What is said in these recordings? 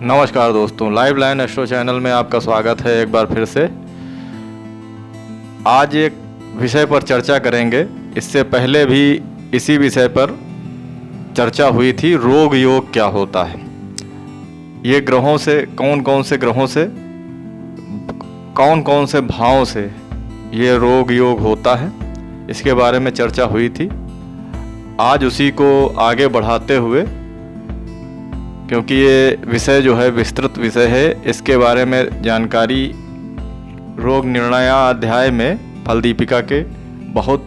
नमस्कार दोस्तों, live line astro channel में आपका स्वागत है एक बार फिर से। आज एक विषय पर चर्चा करेंगे। इससे पहले भी इसी विषय पर चर्चा हुई थी, रोग योग क्या होता है। ये ग्रहों से कौन कौन से भावों से ये रोग योग होता है, इसके बारे में चर्चा हुई थी। आज उसी को आगे बढ़ाते हुए, क्योंकि ये विषय जो है विस्तृत विषय है, इसके बारे में जानकारी रोग निर्णय अध्याय में फल दीपिका के बहुत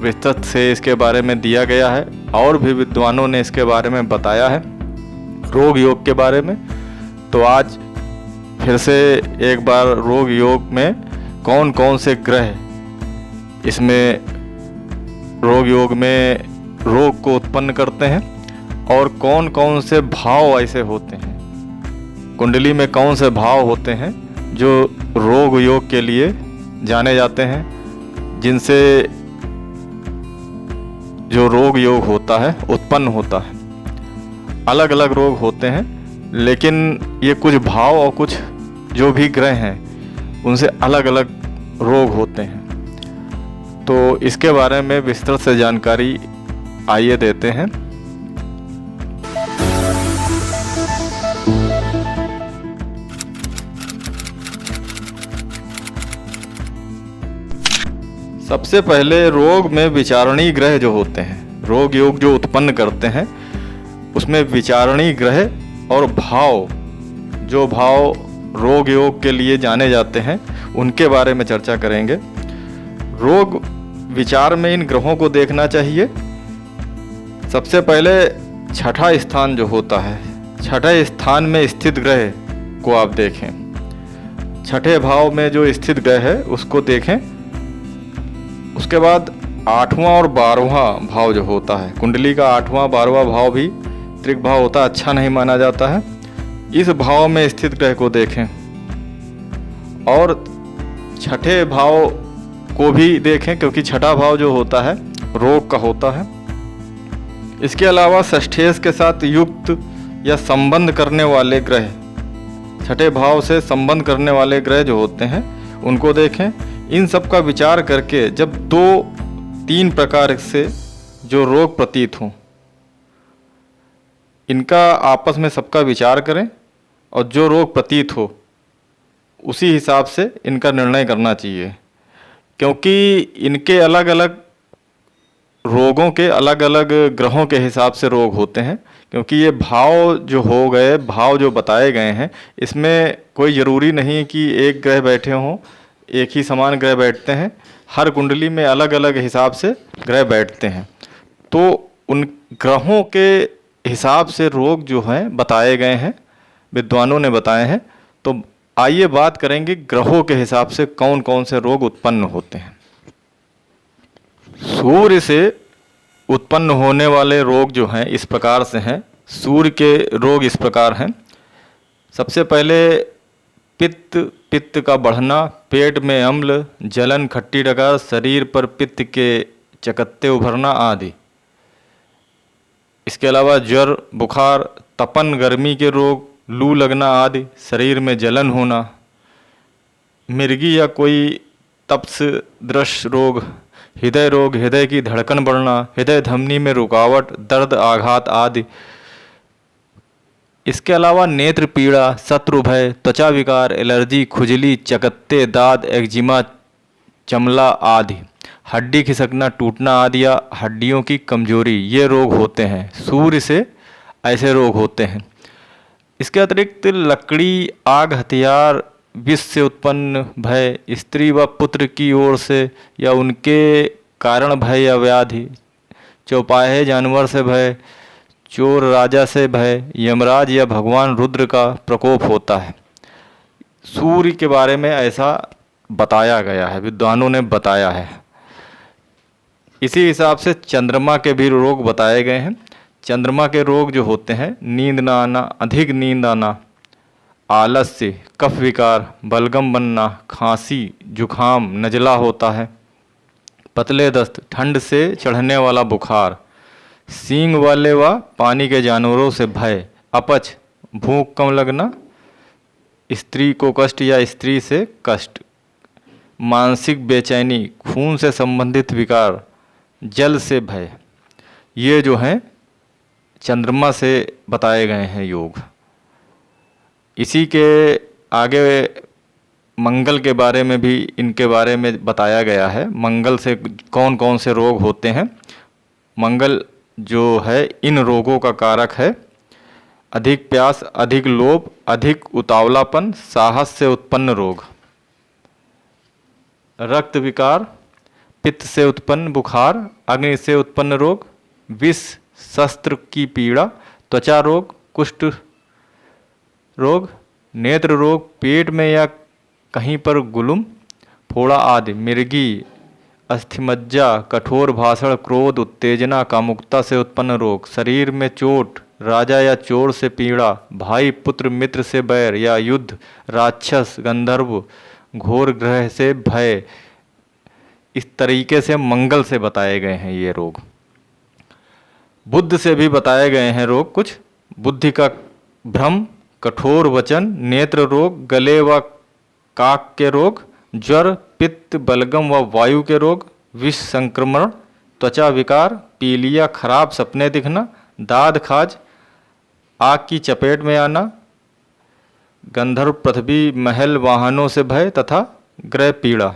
विस्तृत से इसके बारे में दिया गया है और भी विद्वानों ने इसके बारे में बताया है रोग योग के बारे में। तो आज फिर से एक बार रोग योग में कौन कौन से ग्रह इसमें रोग योग में रोग को उत्पन्न करते हैं और कौन कौन से भाव ऐसे होते हैं, कुंडली में कौन से भाव होते हैं जो रोग योग के लिए जाने जाते हैं, जिनसे जो रोग योग होता है उत्पन्न होता है। अलग अलग रोग होते हैं, लेकिन ये कुछ भाव और कुछ जो भी ग्रह हैं उनसे अलग अलग रोग होते हैं। तो इसके बारे में विस्तृत से जानकारी आइए देते हैं। सबसे पहले रोग में विचारणीय ग्रह जो होते हैं, रोग योग जो उत्पन्न करते हैं, उसमें विचारणीय ग्रह और भाव, जो भाव रोग योग के लिए जाने जाते हैं, उनके बारे में चर्चा करेंगे। रोग विचार में इन ग्रहों को देखना चाहिए। सबसे पहले छठा स्थान जो होता है, छठे स्थान में स्थित ग्रह को आप देखें। छठे भाव में जो स्थित ग्रह है उसको देखें। उसके बाद 8वां और 12वां भाव जो होता है, कुंडली का 8वां 12वां भाव भी त्रिक भाव होता है, अच्छा नहीं माना जाता है। इस भाव में स्थित ग्रह को देखें और छठे भाव को भी देखें, क्योंकि छठा भाव जो होता है रोग का होता है। इसके अलावा षष्ठेश के साथ युक्त या संबंध करने वाले ग्रह, छठे भाव से संबंध करने वाले ग्रह जो होते हैं उनको देखें। इन सब का विचार करके जब 2-3 प्रकार से जो रोग प्रतीत हों, इनका आपस में सबका विचार करें और जो रोग प्रतीत हो उसी हिसाब से इनका निर्णय करना चाहिए। क्योंकि इनके अलग अलग रोगों के अलग अलग ग्रहों के हिसाब से रोग होते हैं। क्योंकि ये भाव जो हो गए, भाव जो बताए गए हैं, इसमें कोई ज़रूरी नहीं कि एक ग्रह बैठे हों, एक ही समान ग्रह बैठते हैं। हर कुंडली में अलग अलग हिसाब से ग्रह बैठते हैं। तो उन ग्रहों के हिसाब से रोग जो हैं बताए गए हैं, विद्वानों ने बताए हैं। तो आइए बात करेंगे ग्रहों के हिसाब से कौन कौन से रोग उत्पन्न होते हैं। सूर्य से उत्पन्न होने वाले रोग जो हैं इस प्रकार से हैं। सूर्य के रोग इस प्रकार हैं। सबसे पहले पित्त का बढ़ना, पेट में अम्ल, जलन, खट्टी डकार, शरीर पर पित्त के चकत्ते उभरना आदि। इसके अलावा ज्वर, बुखार, तपन, गर्मी के रोग, लू लगना आदि, शरीर में जलन होना, मिर्गी या कोई तप्स दृश्य रोग, हृदय रोग, हृदय की धड़कन बढ़ना, हृदय धमनी में रुकावट, दर्द, आघात आदि। इसके अलावा नेत्र पीड़ा, शत्रु भय, त्वचा विकार, एलर्जी, खुजली, चकत्ते, दाद, एक्जिमा, चमला आदि, हड्डी खिसकना, टूटना आदि या हड्डियों की कमजोरी, ये रोग होते हैं। सूर्य से ऐसे रोग होते हैं। इसके अतिरिक्त लकड़ी, आग, हथियार, विष से उत्पन्न भय, स्त्री व पुत्र की ओर से या उनके कारण भय या व्याधि, चौपाहे जानवर से भय, चोर राजा से भय, यमराज या भगवान रुद्र का प्रकोप होता है। सूर्य के बारे में ऐसा बताया गया है, विद्वानों ने बताया है। इसी हिसाब से चंद्रमा के भी रोग बताए गए हैं। चंद्रमा के रोग जो होते हैं, नींद ना आना, अधिक नींद आना, आलस्य, कफ विकार, बलगम बनना, खांसी, जुखाम, नजला होता है, पतले दस्त, ठंड से चढ़ने वाला बुखार, सींग वाले व पानी के जानवरों से भय, अपच, भूख कम लगना, स्त्री को कष्ट या स्त्री से कष्ट, मानसिक बेचैनी, खून से संबंधित विकार, जल से भय, ये जो हैं चंद्रमा से बताए गए हैं योग। इसी के आगे मंगल के बारे में भी इनके बारे में बताया गया है। मंगल से कौन कौन से रोग होते हैं। मंगल जो है इन रोगों का कारक है। अधिक प्यास, अधिक लोभ, अधिक उतावलापन, साहस से उत्पन्न रोग, रक्त विकार, पित्त से उत्पन्न बुखार, अग्नि से उत्पन्न रोग, विष शस्त्र की पीड़ा, त्वचा रोग, कुष्ठ रोग, नेत्र रोग, पेट में या कहीं पर गुलुम, फोड़ा आदि, मिर्गी, अस्थिमज्जा, कठोर भाषण, क्रोध, उत्तेजना, कामुकता से उत्पन्न रोग, शरीर में चोट, राजा या चोर से पीड़ा, भाई पुत्र मित्र से बैर या युद्ध, राक्षस, गंधर्व, घोर ग्रह से भय। इस तरीके से मंगल से बताए गए हैं ये रोग। बुद्ध से भी बताए गए हैं रोग कुछ। बुद्धि का भ्रम, कठोर वचन, नेत्र रोग, गले व काक के रोग, ज्वर, पित्त, बलगम व वायु के रोग, विष संक्रमण, त्वचा विकार, पीलिया, खराब सपने दिखना, दाद खाज, आग की चपेट में आना, गंधर्व, पृथ्वी, महल, वाहनों से भय तथा ग्रह पीड़ा।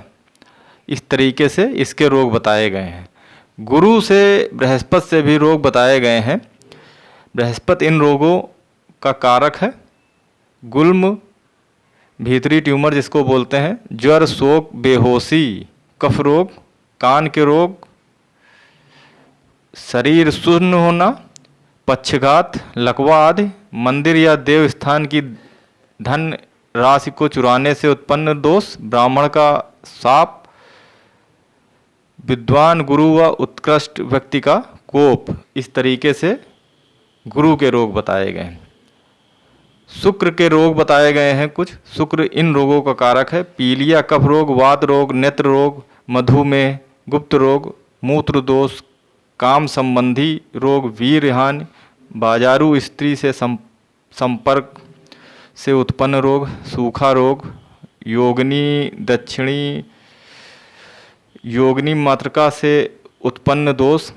इस तरीके से इसके रोग बताए गए हैं। गुरु से, बृहस्पति से भी रोग बताए गए हैं। बृहस्पति इन रोगों का कारक है। गुल्म, भीतरी ट्यूमर जिसको बोलते हैं, ज्वर, शोक, बेहोशी, कफ रोग, कान के रोग, शरीर शून्य होना, पक्षघात, लकवा आदि, मंदिर या देव स्थान की धन राशि को चुराने से उत्पन्न दोष, ब्राह्मण का शाप, विद्वान गुरु व उत्कृष्ट व्यक्ति का कोप। इस तरीके से गुरु के रोग बताए गए हैं। शुक्र के रोग बताए गए हैं कुछ। शुक्र इन रोगों का कारक है। पीलिया, कफ रोग, वात रोग, नेत्र रोग, मधुमेह, गुप्त रोग, मूत्र दोष, काम संबंधी रोग, वीर्यहानि, बाजारू स्त्री से संपर्क से उत्पन्न रोग, सूखा रोग, योगिनी मातृका से उत्पन्न दोष।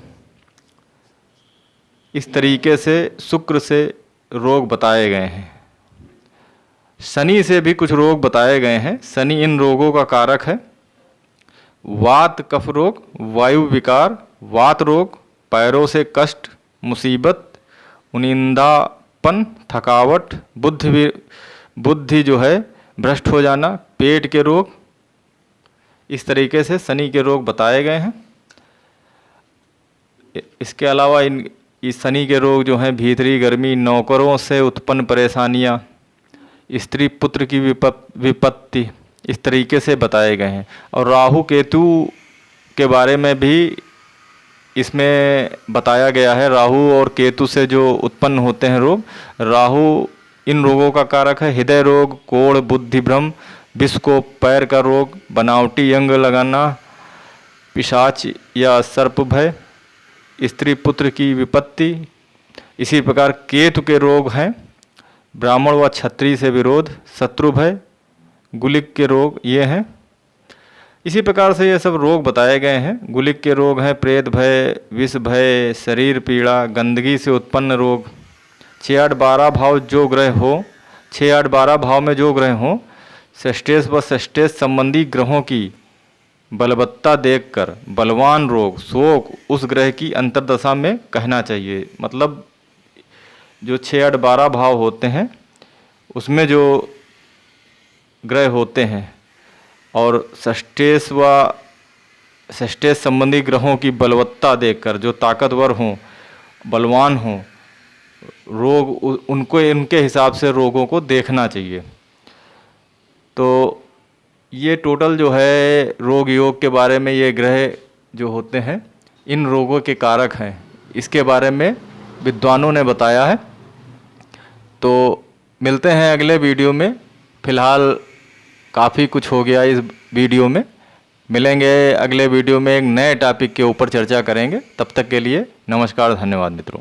इस तरीके से शुक्र से रोग बताए गए हैं। शनि से भी कुछ रोग बताए गए हैं। शनि इन रोगों का कारक है। वात कफ रोग, वायु विकार, वात रोग, पैरों से कष्ट, मुसीबत, उनिंदापन, थकावट, बुद्धि जो है भ्रष्ट हो जाना, पेट के रोग। इस तरीके से शनि के रोग बताए गए हैं। इसके अलावा इस शनि के रोग जो हैं भीतरी गर्मी, नौकरों से उत्पन्न परेशानियां, स्त्री पुत्र की विपत्ति, इस तरीके से बताए गए हैं। और राहु केतु के बारे में भी इसमें बताया गया है। राहु और केतु से जो उत्पन्न होते हैं रोग, राहु इन रोगों का कारक है। हृदय रोग, कोढ़, बुद्धि भ्रम, विष को पैर का रोग, बनावटी अंग लगाना, पिशाच या सर्प भय, स्त्री पुत्र की विपत्ति। इसी प्रकार केतु के रोग हैं ब्राह्मण व क्षत्रिय से विरोध, शत्रु भय, गुलिक के रोग ये हैं। इसी प्रकार से ये सब रोग बताए गए हैं। गुलिक के रोग हैं प्रेत भय, विष भय, शरीर पीड़ा, गंदगी से उत्पन्न रोग। 6-8-12 भाव जो ग्रह हो, 6-8-12 भाव में जो ग्रह हो, षष्ठेश व षष्ठेश संबंधी ग्रहों की बलवत्ता देखकर बलवान रोग, शोक उस ग्रह की अंतर्दशा में कहना चाहिए। मतलब जो 6-8-12 भाव होते हैं उसमें जो ग्रह होते हैं और षष्ठेश व षष्ठेश संबंधी ग्रहों की बलवत्ता देखकर जो ताकतवर हों, बलवान हों, रोग उनको इनके हिसाब से रोगों को देखना चाहिए। तो ये टोटल जो है रोग योग के बारे में ये ग्रह जो होते हैं इन रोगों के कारक हैं, इसके बारे में विद्वानों ने बताया है। तो मिलते हैं अगले वीडियो में। फिलहाल काफ़ी कुछ हो गया इस वीडियो में। मिलेंगे अगले वीडियो में एक नए टॉपिक के ऊपर चर्चा करेंगे। तब तक के लिए नमस्कार, धन्यवाद मित्रों।